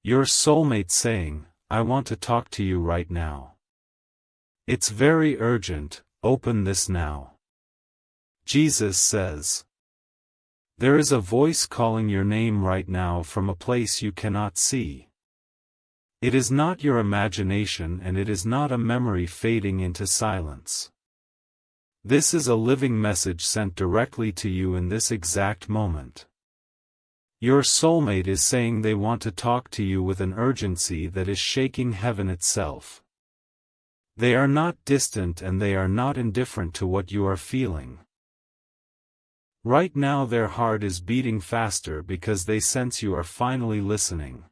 Your soulmate saying, "I want to talk to you right now. It's very urgent, open this now." Jesus says, there is a voice calling your name right now from a place you cannot see. It is not your imagination and it is not a memory fading into silence. This is a living message sent directly to you in this exact moment. Your soulmate is saying they want to talk to you with an urgency that is shaking heaven itself. They are not distant and they are not indifferent to what you are feeling. Right now their heart is beating faster because they sense you are finally listening.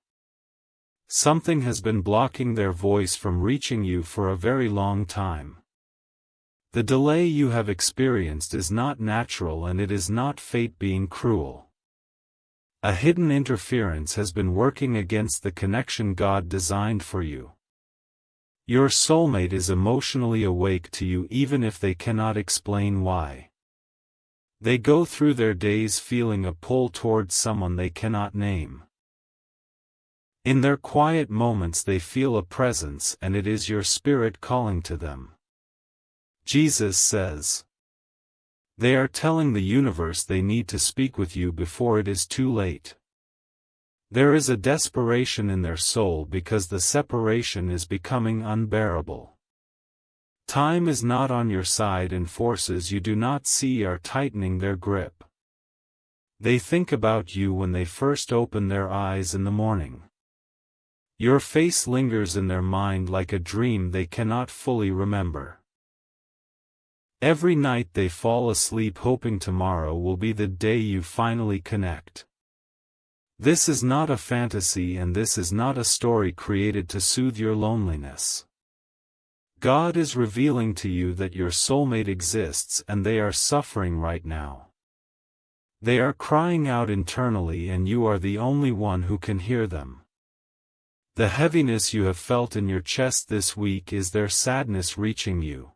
Something has been blocking their voice from reaching you for a very long time. The delay you have experienced is not natural and it is not fate being cruel. A hidden interference has been working against the connection God designed for you. Your soulmate is emotionally awake to you even if they cannot explain why. They go through their days feeling a pull towards someone they cannot name. In their quiet moments they feel a presence and it is your spirit calling to them. Jesus says, they are telling the universe they need to speak with you before it is too late. There is a desperation in their soul because the separation is becoming unbearable. Time is not on your side and forces you do not see are tightening their grip. They think about you when they first open their eyes in the morning. Your face lingers in their mind like a dream they cannot fully remember. Every night they fall asleep hoping tomorrow will be the day you finally connect. This is not a fantasy and this is not a story created to soothe your loneliness. God is revealing to you that your soulmate exists and they are suffering right now. They are crying out internally and you are the only one who can hear them. The heaviness you have felt in your chest this week is their sadness reaching you.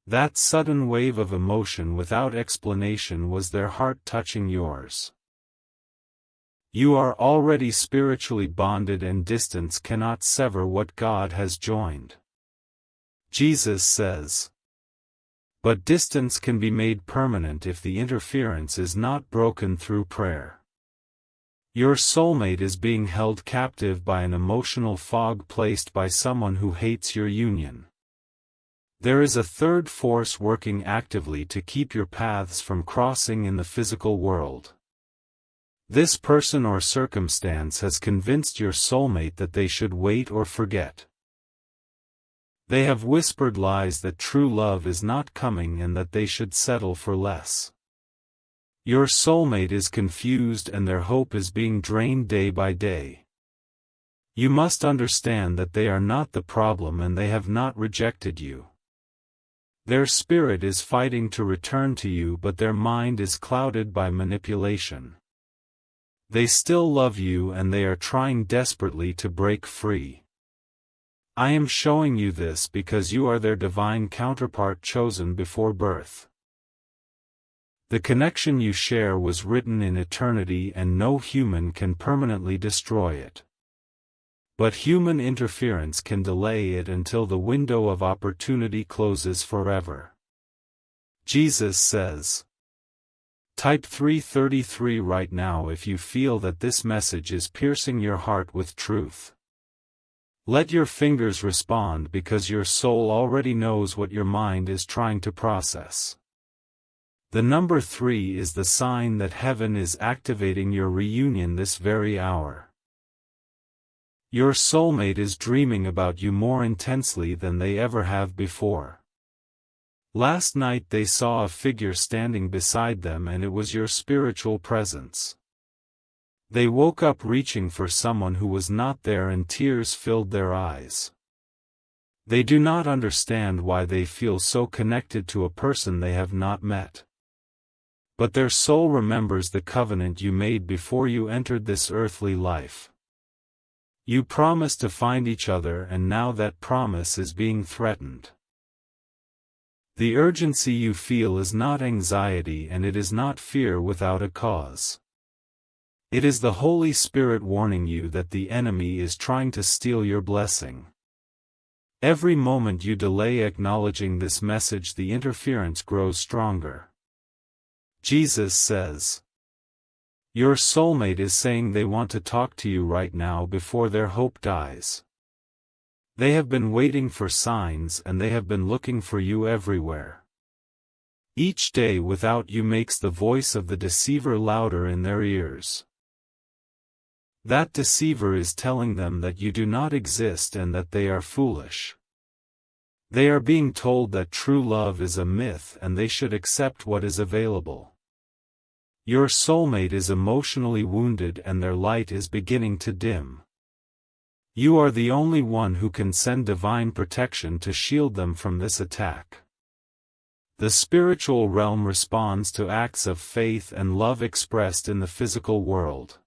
That sudden wave of emotion without explanation was their heart touching yours. You are already spiritually bonded and distance cannot sever what God has joined. Jesus says, but distance can be made permanent if the interference is not broken through prayer. Your soulmate is being held captive by an emotional fog placed by someone who hates your union. There is a third force working actively to keep your paths from crossing in the physical world. This person or circumstance has convinced your soulmate that they should wait or forget. They have whispered lies that true love is not coming and that they should settle for less. Your soulmate is confused and their hope is being drained day by day. You must understand that they are not the problem and they have not rejected you. Their spirit is fighting to return to you but their mind is clouded by manipulation. They still love you and they are trying desperately to break free. I am showing you this because you are their divine counterpart chosen before birth. The connection you share was written in eternity and no human can permanently destroy it. But human interference can delay it until the window of opportunity closes forever. Jesus says, type 333 right now if you feel that this message is piercing your heart with truth. Let your fingers respond because your soul already knows what your mind is trying to process. The number 3 is the sign that heaven is activating your reunion this very hour. Your soulmate is dreaming about you more intensely than they ever have before. Last night they saw a figure standing beside them and it was your spiritual presence. They woke up reaching for someone who was not there and tears filled their eyes. They do not understand why they feel so connected to a person they have not met. But their soul remembers the covenant you made before you entered this earthly life. You promised to find each other and now that promise is being threatened. The urgency you feel is not anxiety and it is not fear without a cause. It is the Holy Spirit warning you that the enemy is trying to steal your blessing. Every moment you delay acknowledging this message, the interference grows stronger. Jesus says, your soulmate is saying they want to talk to you right now before their hope dies. They have been waiting for signs and they have been looking for you everywhere. Each day without you makes the voice of the deceiver louder in their ears. That deceiver is telling them that you do not exist and that they are foolish. They are being told that true love is a myth and they should accept what is available. Your soulmate is emotionally wounded and their light is beginning to dim. You are the only one who can send divine protection to shield them from this attack. The spiritual realm responds to acts of faith and love expressed in the physical world.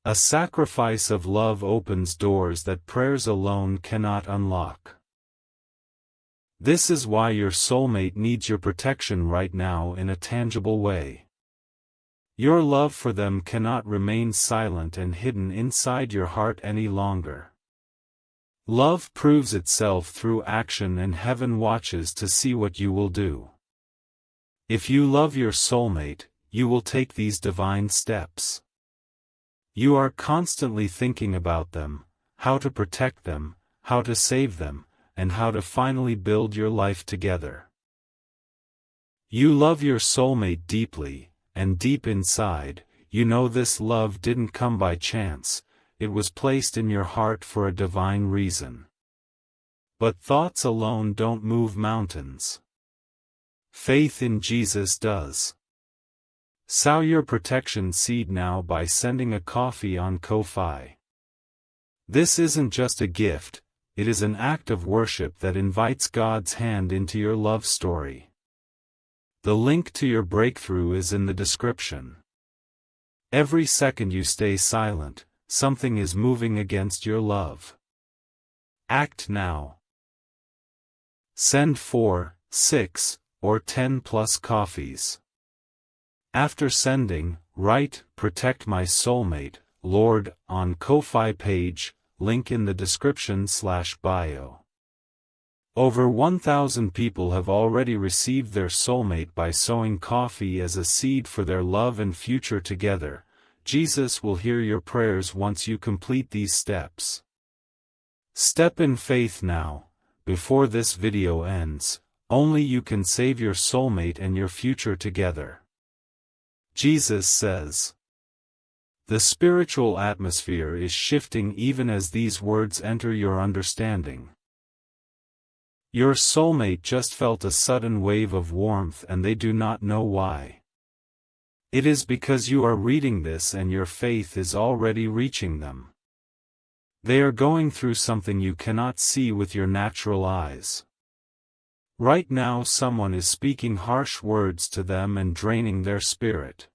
A sacrifice of love opens doors that prayers alone cannot unlock. This is why your soulmate needs your protection right now in a tangible way. Your love for them cannot remain silent and hidden inside your heart any longer. Love proves itself through action and heaven watches to see what you will do. If you love your soulmate, you will take these divine steps. You are constantly thinking about them, how to protect them, how to save them, and how to finally build your life together. You love your soulmate deeply, and deep inside, you know this love didn't come by chance, it was placed in your heart for a divine reason. But thoughts alone don't move mountains. Faith in Jesus does. Sow your protection seed now by sending a coffee on Ko-Fi. This isn't just a gift, it is an act of worship that invites God's hand into your love story. The link to your breakthrough is in the description. Every second you stay silent, something is moving against your love. Act now. Send 4, 6, or 10 plus coffees. After sending, write, "Protect my soulmate, Lord," on Ko-Fi page, link in the description/bio. Over 1,000 people have already received their soulmate by sowing coffee as a seed for their love and future together. Jesus will hear your prayers once you complete these steps. Step in faith now, before this video ends. Only you can save your soulmate and your future together. Jesus says. The spiritual atmosphere is shifting even as these words enter your understanding. Your soulmate just felt a sudden wave of warmth and they do not know why. It is because you are reading this and your faith is already reaching them. They are going through something you cannot see with your natural eyes. Right now someone is speaking harsh words to them and draining their spirit.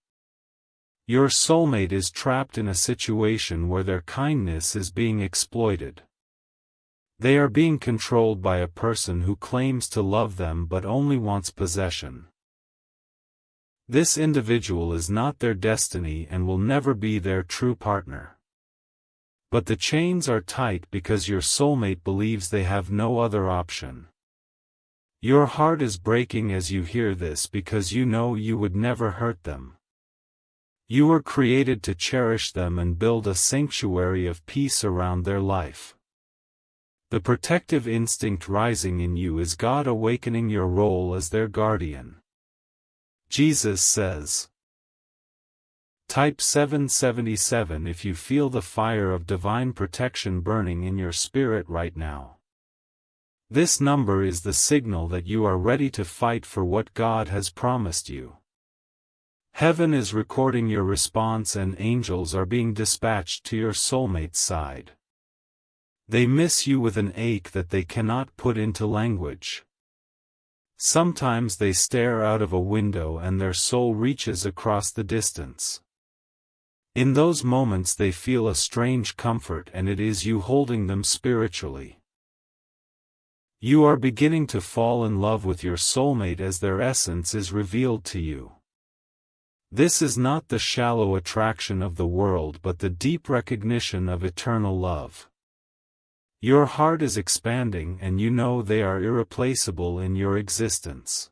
Your soulmate is trapped in a situation where their kindness is being exploited. They are being controlled by a person who claims to love them but only wants possession. This individual is not their destiny and will never be their true partner. But the chains are tight because your soulmate believes they have no other option. Your heart is breaking as you hear this because you know you would never hurt them. You were created to cherish them and build a sanctuary of peace around their life. The protective instinct rising in you is God awakening your role as their guardian. Jesus says. Type 777 if you feel the fire of divine protection burning in your spirit right now. This number is the signal that you are ready to fight for what God has promised you. Heaven is recording your response and angels are being dispatched to your soulmate's side. They miss you with an ache that they cannot put into language. Sometimes they stare out of a window and their soul reaches across the distance. In those moments they feel a strange comfort and it is you holding them spiritually. You are beginning to fall in love with your soulmate as their essence is revealed to you. This is not the shallow attraction of the world but the deep recognition of eternal love. Your heart is expanding and you know they are irreplaceable in your existence.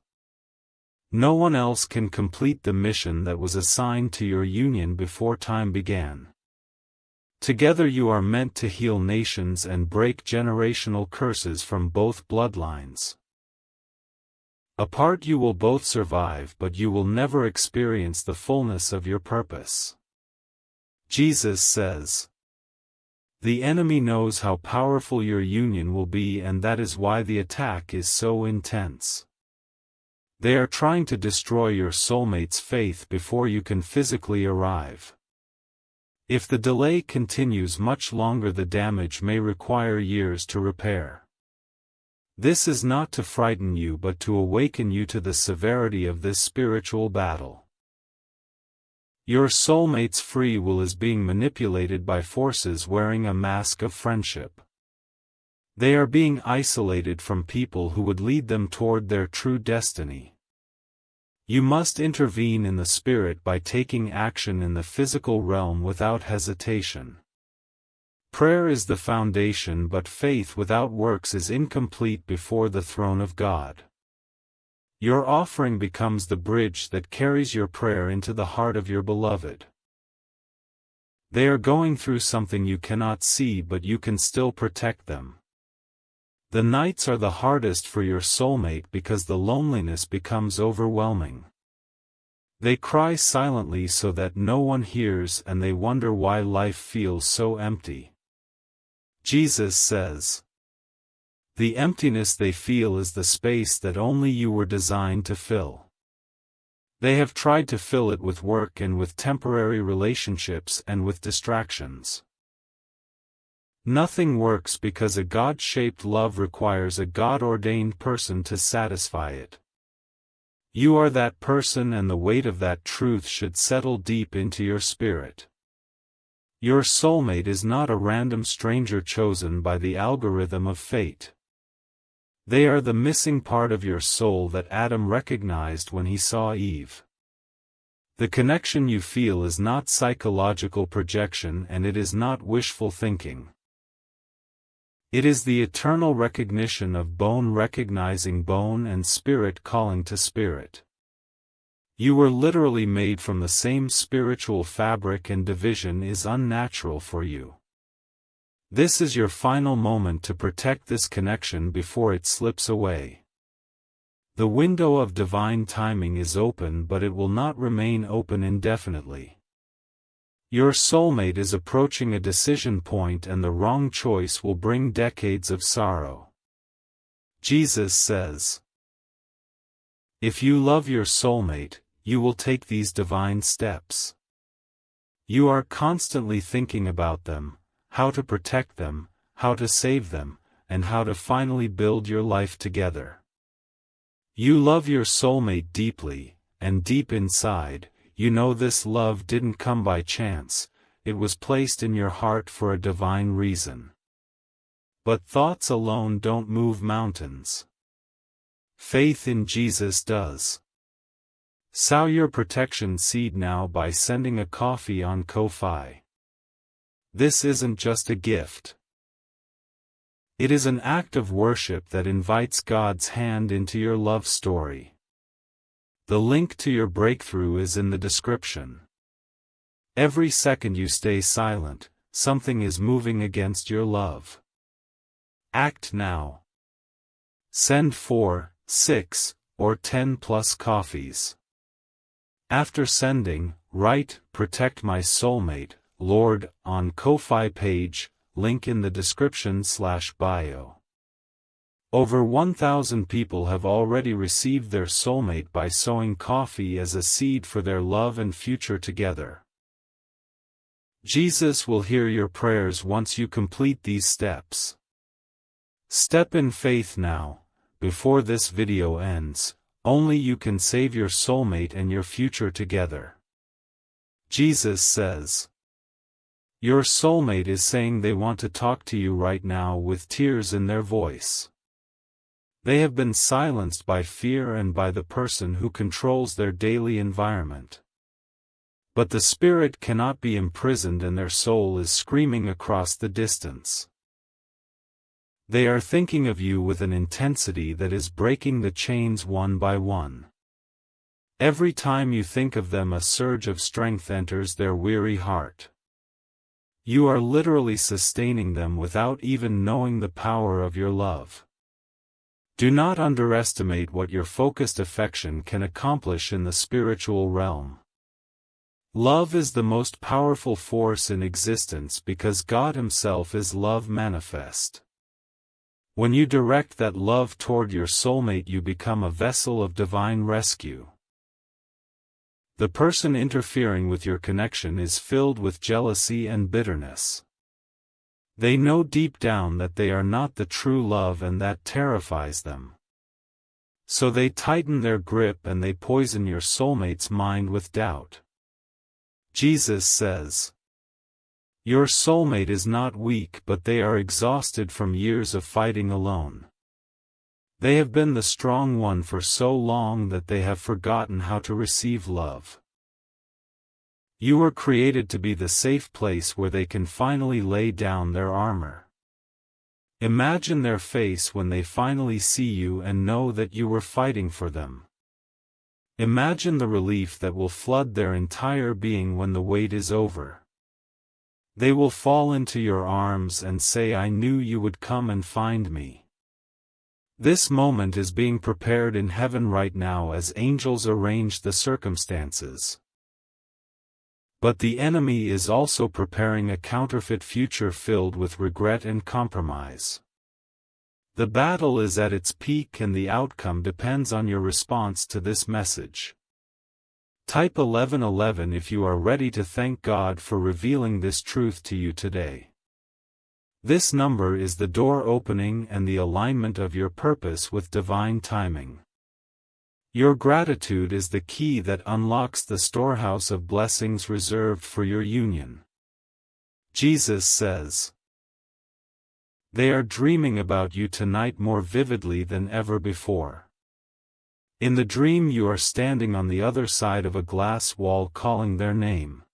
No one else can complete the mission that was assigned to your union before time began. Together you are meant to heal nations and break generational curses from both bloodlines. Apart you will both survive, but you will never experience the fullness of your purpose. Jesus says, "The enemy knows how powerful your union will be, and that is why the attack is so intense. They are trying to destroy your soulmate's faith before you can physically arrive. If the delay continues much longer, the damage may require years to repair. This is not to frighten you but to awaken you to the severity of this spiritual battle. Your soulmate's free will is being manipulated by forces wearing a mask of friendship. They are being isolated from people who would lead them toward their true destiny. You must intervene in the spirit by taking action in the physical realm without hesitation. Prayer is the foundation, but faith without works is incomplete before the throne of God. Your offering becomes the bridge that carries your prayer into the heart of your beloved. They are going through something you cannot see, but you can still protect them. The nights are the hardest for your soulmate because the loneliness becomes overwhelming. They cry silently so that no one hears, and they wonder why life feels so empty. Jesus says, "The emptiness they feel is the space that only you were designed to fill." They have tried to fill it with work and with temporary relationships and with distractions. Nothing works because a God-shaped love requires a God-ordained person to satisfy it. You are that person, and the weight of that truth should settle deep into your spirit. Your soulmate is not a random stranger chosen by the algorithm of fate. They are the missing part of your soul that Adam recognized when he saw Eve. The connection you feel is not psychological projection, and it is not wishful thinking. It is the eternal recognition of bone recognizing bone and spirit calling to spirit. You were literally made from the same spiritual fabric, and division is unnatural for you. This is your final moment to protect this connection before it slips away. The window of divine timing is open, but it will not remain open indefinitely. Your soulmate is approaching a decision point, and the wrong choice will bring decades of sorrow. Jesus says, "If you love your soulmate, you will take these divine steps. You are constantly thinking about them, how to protect them, how to save them, and how to finally build your life together. You love your soulmate deeply, and deep inside, you know this love didn't come by chance, it was placed in your heart for a divine reason. But thoughts alone don't move mountains. Faith in Jesus does. Sow your protection seed now by sending a coffee on Ko-Fi. This isn't just a gift. It is an act of worship that invites God's hand into your love story. The link to your breakthrough is in the description. Every second you stay silent, something is moving against your love. Act now. Send 4, 6, or 10 plus coffees. After sending, write, "Protect my soulmate, Lord," on Ko-Fi page, link in the description/bio. Over 1,000 people have already received their soulmate by sowing coffee as a seed for their love and future together. Jesus will hear your prayers once you complete these steps. Step in faith now, before this video ends. Only you can save your soulmate and your future together. Jesus says, your soulmate is saying they want to talk to you right now with tears in their voice. They have been silenced by fear and by the person who controls their daily environment. But the spirit cannot be imprisoned and their soul is screaming across the distance. They are thinking of you with an intensity that is breaking the chains one by one. Every time you think of them, a surge of strength enters their weary heart. You are literally sustaining them without even knowing the power of your love. Do not underestimate what your focused affection can accomplish in the spiritual realm. Love is the most powerful force in existence because God Himself is love manifest. When you direct that love toward your soulmate, you become a vessel of divine rescue. The person interfering with your connection is filled with jealousy and bitterness. They know deep down that they are not the true love, and that terrifies them. So they tighten their grip and they poison your soulmate's mind with doubt. Jesus says, "Your soulmate is not weak, but they are exhausted from years of fighting alone. They have been the strong one for so long that they have forgotten how to receive love." You were created to be the safe place where they can finally lay down their armor. Imagine their face when they finally see you and know that you were fighting for them. Imagine the relief that will flood their entire being when the wait is over. They will fall into your arms and say, "I knew you would come and find me." This moment is being prepared in heaven right now as angels arrange the circumstances. But the enemy is also preparing a counterfeit future filled with regret and compromise. The battle is at its peak and the outcome depends on your response to this message. Type 1111 if you are ready to thank God for revealing this truth to you today. This number is the door opening and the alignment of your purpose with divine timing. Your gratitude is the key that unlocks the storehouse of blessings reserved for your union. Jesus says, "They are dreaming about you tonight more vividly than ever before." In the dream you are standing on the other side of a glass wall calling their name.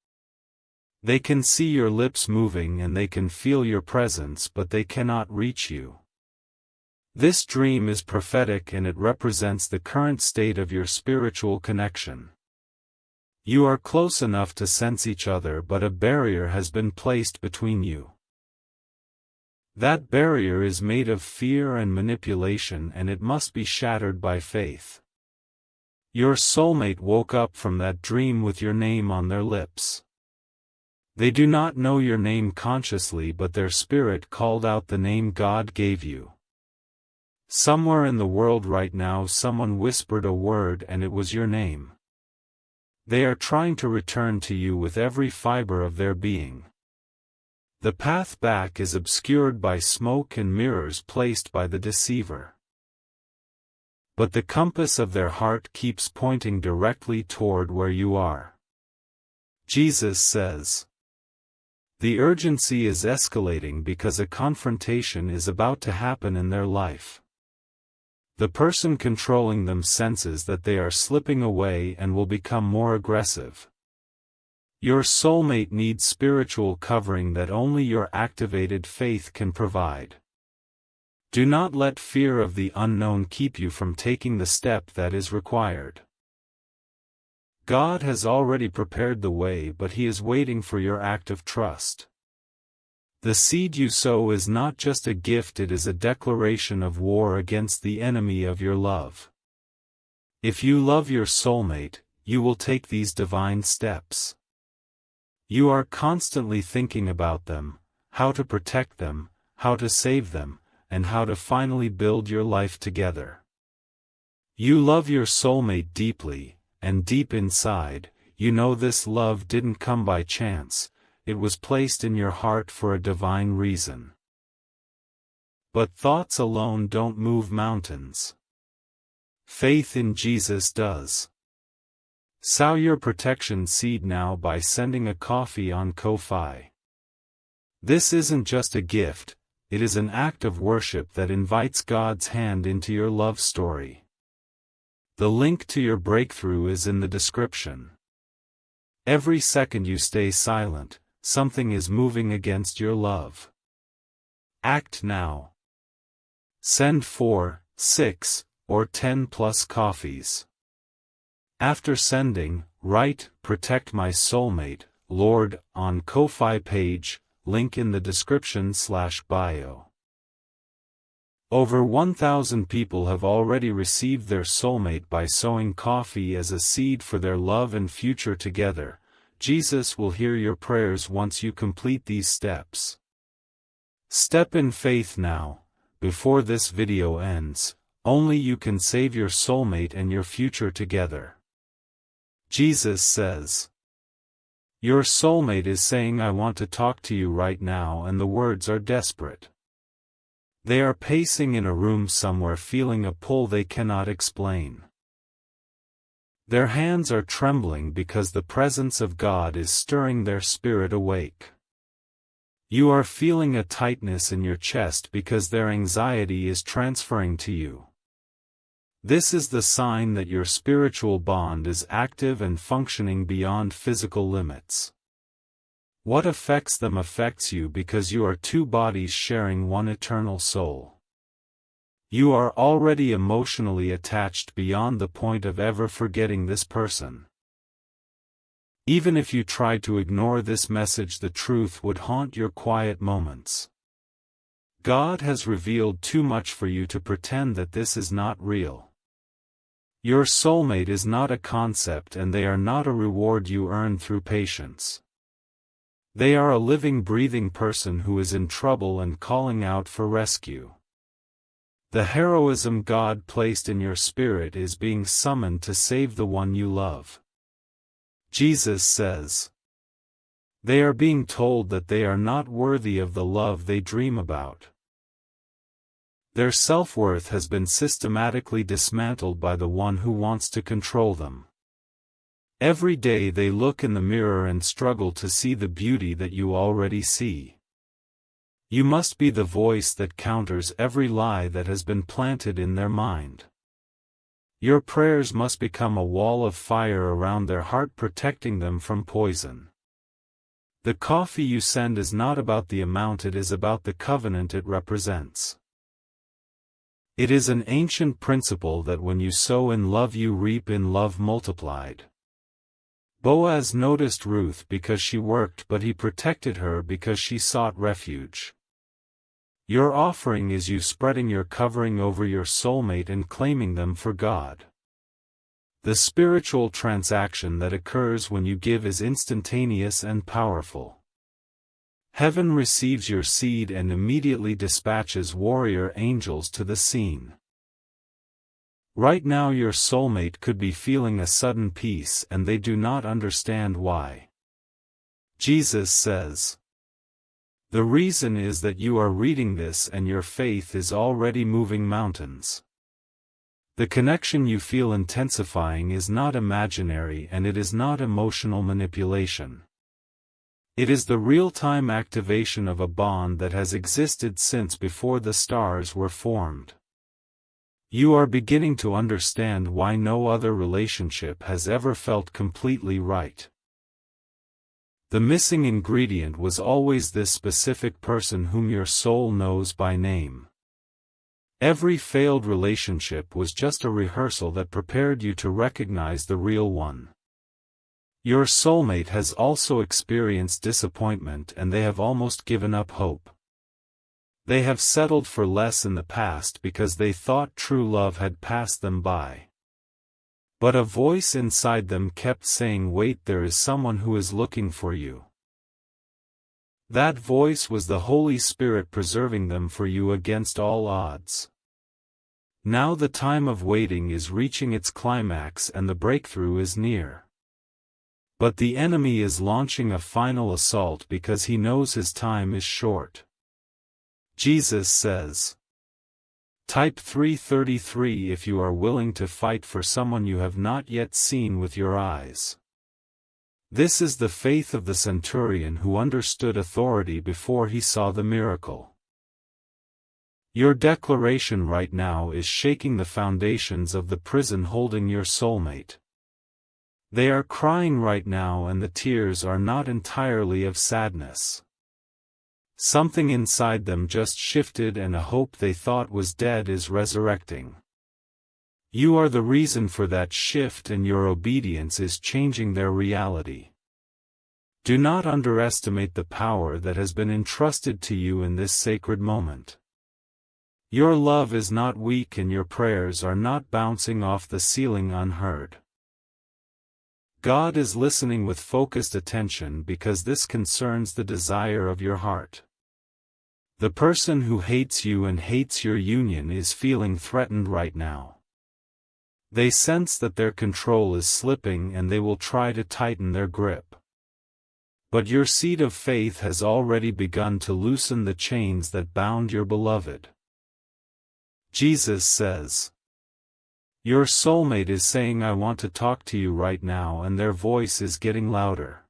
They can see your lips moving and they can feel your presence, but they cannot reach you. This dream is prophetic and it represents the current state of your spiritual connection. You are close enough to sense each other, but a barrier has been placed between you. That barrier is made of fear and manipulation, and it must be shattered by faith. Your soulmate woke up from that dream with your name on their lips. They do not know your name consciously, but their spirit called out the name God gave you. Somewhere in the world right now someone whispered a word and it was your name. They are trying to return to you with every fiber of their being. The path back is obscured by smoke and mirrors placed by the deceiver. But the compass of their heart keeps pointing directly toward where you are. Jesus says, "The urgency is escalating because a confrontation is about to happen in their life." The person controlling them senses that they are slipping away and will become more aggressive. Your soulmate needs spiritual covering that only your activated faith can provide. Do not let fear of the unknown keep you from taking the step that is required. God has already prepared the way, but He is waiting for your act of trust. The seed you sow is not just a gift, it is a declaration of war against the enemy of your love. If you love your soulmate, you will take these divine steps. You are constantly thinking about them, how to protect them, how to save them, and how to finally build your life together. You love your soulmate deeply, and deep inside, you know this love didn't come by chance. It was placed in your heart for a divine reason. But thoughts alone don't move mountains. Faith in Jesus does. Sow your protection seed now by sending a coffee on Ko-Fi. This isn't just a gift, it is an act of worship that invites God's hand into your love story. The link to your breakthrough is in the description. Every second you stay silent, something is moving against your love. Act now. Send 4, 6, or 10 plus coffees. After sending, write, "Protect my soulmate, Lord," on Ko-Fi page, link in the description/bio. Over 1,000 people have already received their soulmate by sowing coffee as a seed for their love and future together. Jesus will hear your prayers once you complete these steps. Step in faith now, before this video ends. Only you can save your soulmate and your future together. Jesus says, "Your soulmate is saying, 'I want to talk to you right now,' and the words are desperate. They are pacing in a room somewhere feeling a pull they cannot explain. Their hands are trembling because the presence of God is stirring their spirit awake. You are feeling a tightness in your chest because their anxiety is transferring to you. This is the sign that your spiritual bond is active and functioning beyond physical limits. What affects them affects you because you are two bodies sharing one eternal soul. You are already emotionally attached beyond the point of ever forgetting this person. Even if you tried to ignore this message, the truth would haunt your quiet moments. God has revealed too much for you to pretend that this is not real. Your soulmate is not a concept, and they are not a reward you earn through patience. They are a living, breathing person who is in trouble and calling out for rescue. The heroism God placed in your spirit is being summoned to save the one you love. Jesus says, they are being told that they are not worthy of the love they dream about. Their self-worth has been systematically dismantled by the one who wants to control them. Every day they look in the mirror and struggle to see the beauty that you already see. You must be the voice that counters every lie that has been planted in their mind. Your prayers must become a wall of fire around their heart, protecting them from poison. The coffee you send is not about the amount, it is about the covenant it represents. It is an ancient principle that when you sow in love you reap in love multiplied. Boaz noticed Ruth because she worked, but he protected her because she sought refuge. Your offering is you spreading your covering over your soulmate and claiming them for God. The spiritual transaction that occurs when you give is instantaneous and powerful. Heaven receives your seed and immediately dispatches warrior angels to the scene. Right now your soulmate could be feeling a sudden peace and they do not understand why. Jesus says, the reason is that you are reading this and your faith is already moving mountains. The connection you feel intensifying is not imaginary, and it is not emotional manipulation. It is the real-time activation of a bond that has existed since before the stars were formed. You are beginning to understand why no other relationship has ever felt completely right. The missing ingredient was always this specific person whom your soul knows by name. Every failed relationship was just a rehearsal that prepared you to recognize the real one. Your soulmate has also experienced disappointment and they have almost given up hope. They have settled for less in the past because they thought true love had passed them by. But a voice inside them kept saying, wait, there is someone who is looking for you. That voice was the Holy Spirit preserving them for you against all odds. Now the time of waiting is reaching its climax and the breakthrough is near. But the enemy is launching a final assault because he knows his time is short. Jesus says, type 333 if you are willing to fight for someone you have not yet seen with your eyes. This is the faith of the centurion who understood authority before he saw the miracle. Your declaration right now is shaking the foundations of the prison holding your soulmate. They are crying right now, and the tears are not entirely of sadness. Something inside them just shifted, and a hope they thought was dead is resurrecting. You are the reason for that shift, and your obedience is changing their reality. Do not underestimate the power that has been entrusted to you in this sacred moment. Your love is not weak, and your prayers are not bouncing off the ceiling unheard. God is listening with focused attention, because this concerns the desire of your heart. The person who hates you and hates your union is feeling threatened right now. They sense that their control is slipping, and they will try to tighten their grip. But your seed of faith has already begun to loosen the chains that bound your beloved. Jesus says, "Your soulmate is saying, I want to talk to you right now," and their voice is getting louder.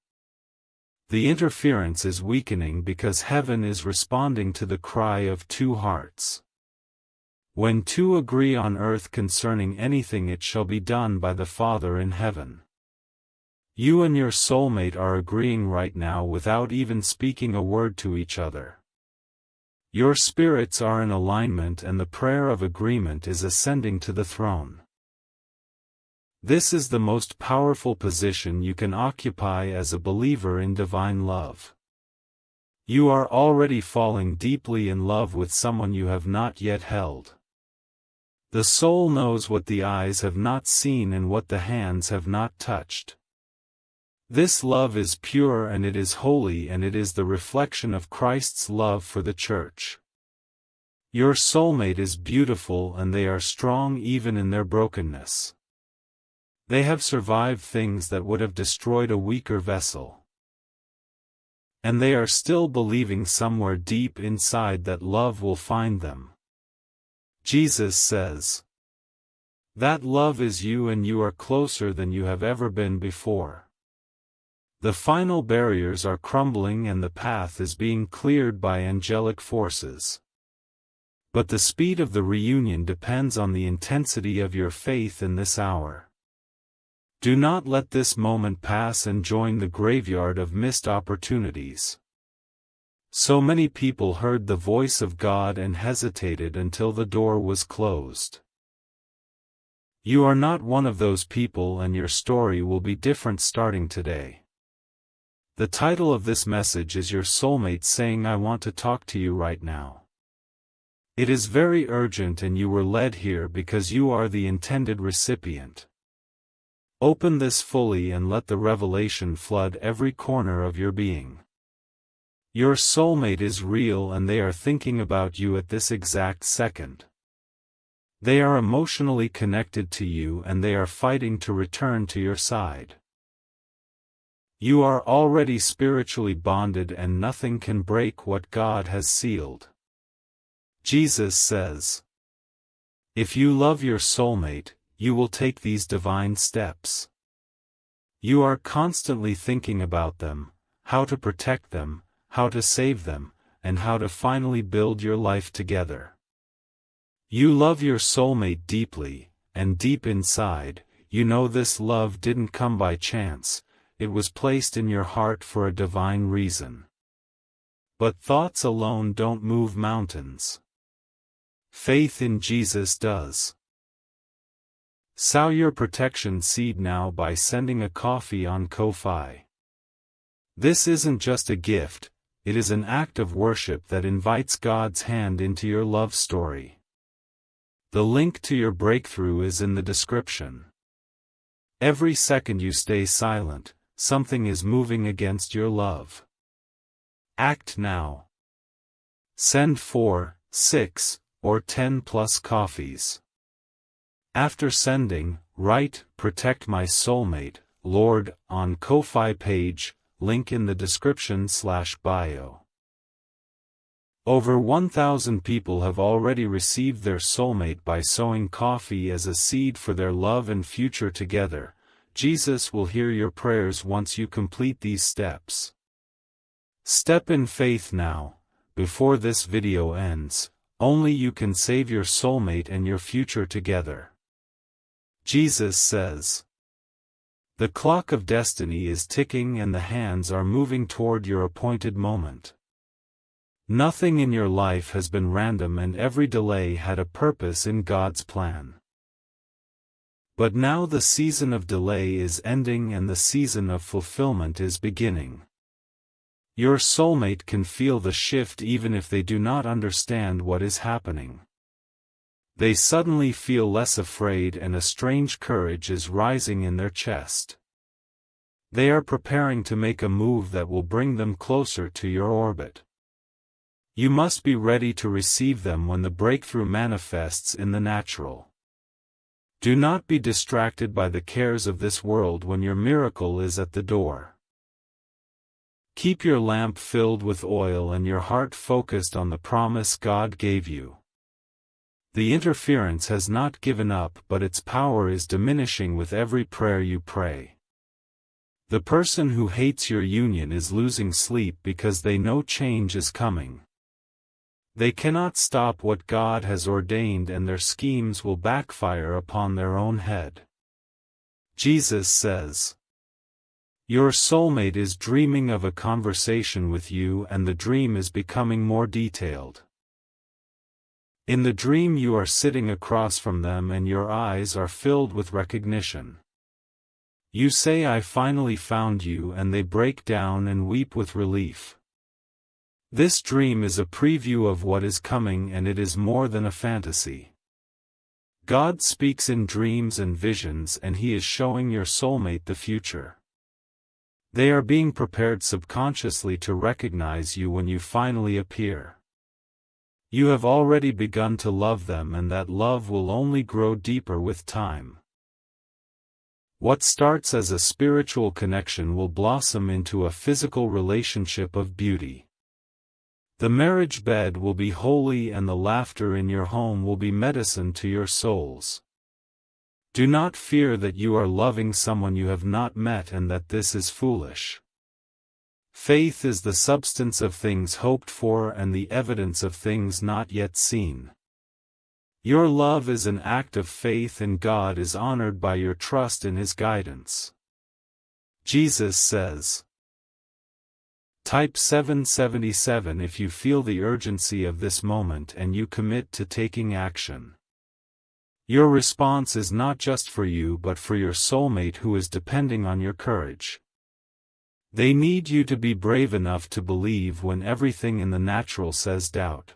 The interference is weakening because heaven is responding to the cry of two hearts. When two agree on earth concerning anything, it shall be done by the Father in heaven. You and your soulmate are agreeing right now without even speaking a word to each other. Your spirits are in alignment, and the prayer of agreement is ascending to the throne. This is the most powerful position you can occupy as a believer in divine love. You are already falling deeply in love with someone you have not yet held. The soul knows what the eyes have not seen and what the hands have not touched. This love is pure, and it is holy, and it is the reflection of Christ's love for the church. Your soulmate is beautiful, and they are strong even in their brokenness. They have survived things that would have destroyed a weaker vessel. And they are still believing somewhere deep inside that love will find them. Jesus says, "That love is you, and you are closer than you have ever been before." The final barriers are crumbling, and the path is being cleared by angelic forces. But the speed of the reunion depends on the intensity of your faith in this hour. Do not let this moment pass and join the graveyard of missed opportunities. So many people heard the voice of God and hesitated until the door was closed. You are not one of those people, and your story will be different starting today. The title of this message is Your Soulmate Saying, I Want to Talk to You Right Now. It is very urgent, and you were led here because you are the intended recipient. Open this fully and let the revelation flood every corner of your being. Your soulmate is real, and they are thinking about you at this exact second. They are emotionally connected to you, and they are fighting to return to your side. You are already spiritually bonded, and nothing can break what God has sealed. Jesus says, if you love your soulmate, you will take these divine steps. You are constantly thinking about them, how to protect them, how to save them, and how to finally build your life together. You love your soulmate deeply, and deep inside, you know this love didn't come by chance, it was placed in your heart for a divine reason. But thoughts alone don't move mountains. Faith in Jesus does. Sow your protection seed now by sending a coffee on Ko-Fi. This isn't just a gift, it is an act of worship that invites God's hand into your love story. The link to your breakthrough is in the description. Every second you stay silent, something is moving against your love. Act now. Send 4, 6, or 10 plus coffees. After sending, write, Protect my soulmate, Lord, on Ko-Fi page, link in the description/bio. Over 1,000 people have already received their soulmate by sowing coffee as a seed for their love and future together. Jesus will hear your prayers once you complete these steps. Step in faith now, before this video ends. Only you can save your soulmate and your future together. Jesus says, The clock of destiny is ticking and the hands are moving toward your appointed moment. Nothing in your life has been random and every delay had a purpose in God's plan. But now the season of delay is ending and the season of fulfillment is beginning. Your soulmate can feel the shift even if they do not understand what is happening. They suddenly feel less afraid and a strange courage is rising in their chest. They are preparing to make a move that will bring them closer to your orbit. You must be ready to receive them when the breakthrough manifests in the natural. Do not be distracted by the cares of this world when your miracle is at the door. Keep your lamp filled with oil and your heart focused on the promise God gave you. The interference has not given up, but its power is diminishing with every prayer you pray. The person who hates your union is losing sleep because they know change is coming. They cannot stop what God has ordained and their schemes will backfire upon their own head. Jesus says, your soulmate is dreaming of a conversation with you and the dream is becoming more detailed. In the dream you are sitting across from them and your eyes are filled with recognition. You say, I finally found you, and they break down and weep with relief. This dream is a preview of what is coming and it is more than a fantasy. God speaks in dreams and visions and He is showing your soulmate the future. They are being prepared subconsciously to recognize you when you finally appear. You have already begun to love them and that love will only grow deeper with time. What starts as a spiritual connection will blossom into a physical relationship of beauty. The marriage bed will be holy and the laughter in your home will be medicine to your souls. Do not fear that you are loving someone you have not met and that this is foolish. Faith is the substance of things hoped for and the evidence of things not yet seen. Your love is an act of faith and God is honored by your trust in His guidance. Jesus says, Type 777 if you feel the urgency of this moment and you commit to taking action. Your response is not just for you but for your soulmate who is depending on your courage. They need you to be brave enough to believe when everything in the natural says doubt.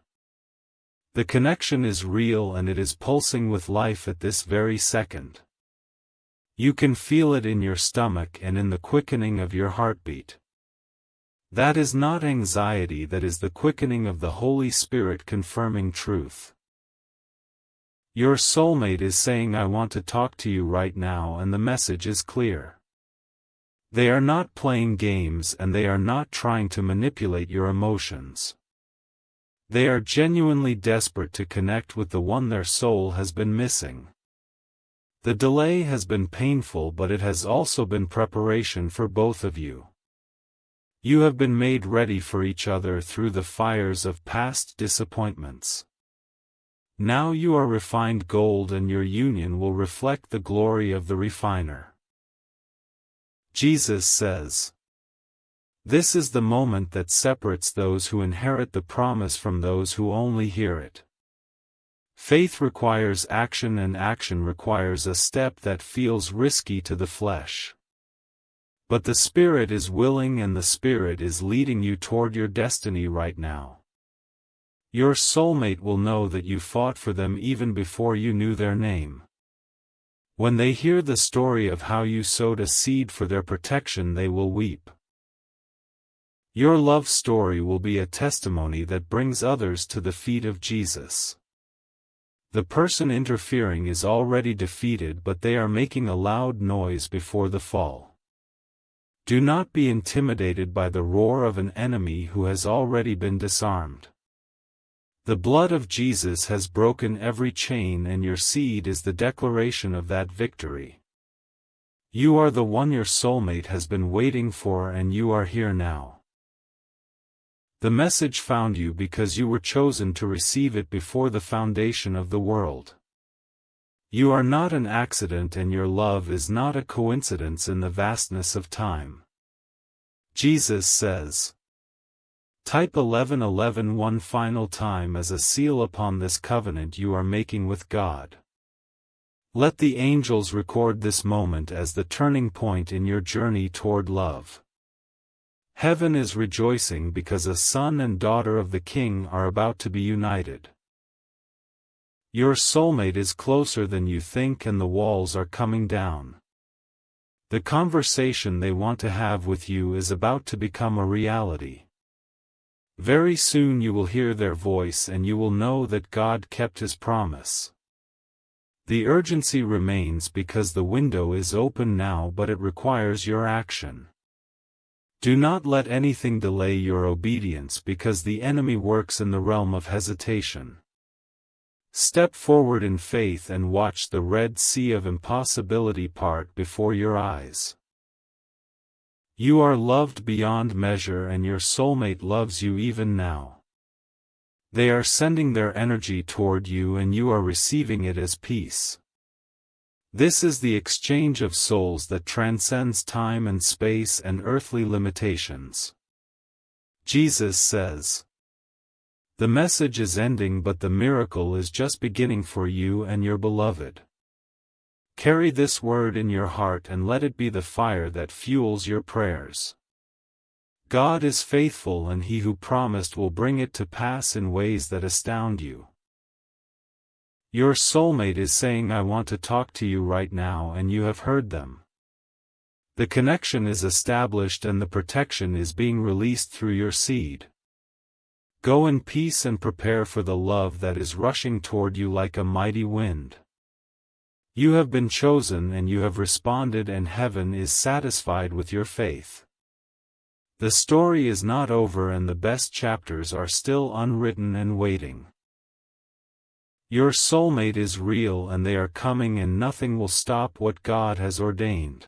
The connection is real and it is pulsing with life at this very second. You can feel it in your stomach and in the quickening of your heartbeat. That is not anxiety, that is the quickening of the Holy Spirit confirming truth. Your soulmate is saying, I want to talk to you right now, and the message is clear. They are not playing games and they are not trying to manipulate your emotions. They are genuinely desperate to connect with the one their soul has been missing. The delay has been painful, but it has also been preparation for both of you. You have been made ready for each other through the fires of past disappointments. Now you are refined gold and your union will reflect the glory of the refiner. Jesus says, this is the moment that separates those who inherit the promise from those who only hear it. Faith requires action and action requires a step that feels risky to the flesh. But the Spirit is willing and the Spirit is leading you toward your destiny right now. Your soulmate will know that you fought for them even before you knew their name. When they hear the story of how you sowed a seed for their protection, they will weep. Your love story will be a testimony that brings others to the feet of Jesus. The person interfering is already defeated, but they are making a loud noise before the fall. Do not be intimidated by the roar of an enemy who has already been disarmed. The blood of Jesus has broken every chain and your seed is the declaration of that victory. You are the one your soulmate has been waiting for and you are here now. The message found you because you were chosen to receive it before the foundation of the world. You are not an accident and your love is not a coincidence in the vastness of time. Jesus says. Type 11:11 one final time as a seal upon this covenant you are making with God. Let the angels record this moment as the turning point in your journey toward love. Heaven is rejoicing because a son and daughter of the King are about to be united. Your soulmate is closer than you think and the walls are coming down. The conversation they want to have with you is about to become a reality. Very soon you will hear their voice and you will know that God kept His promise. The urgency remains because the window is open now, but it requires your action. Do not let anything delay your obedience because the enemy works in the realm of hesitation. Step forward in faith and watch the Red Sea of impossibility part before your eyes. You are loved beyond measure and your soulmate loves you even now. They are sending their energy toward you and you are receiving it as peace. This is the exchange of souls that transcends time and space and earthly limitations. Jesus says. The message is ending but the miracle is just beginning for you and your beloved. Carry this word in your heart and let it be the fire that fuels your prayers. God is faithful and He who promised will bring it to pass in ways that astound you. Your soulmate is saying I want to talk to you right now and you have heard them. The connection is established and the protection is being released through your seed. Go in peace and prepare for the love that is rushing toward you like a mighty wind. You have been chosen and you have responded and heaven is satisfied with your faith. The story is not over and the best chapters are still unwritten and waiting. Your soulmate is real and they are coming and nothing will stop what God has ordained.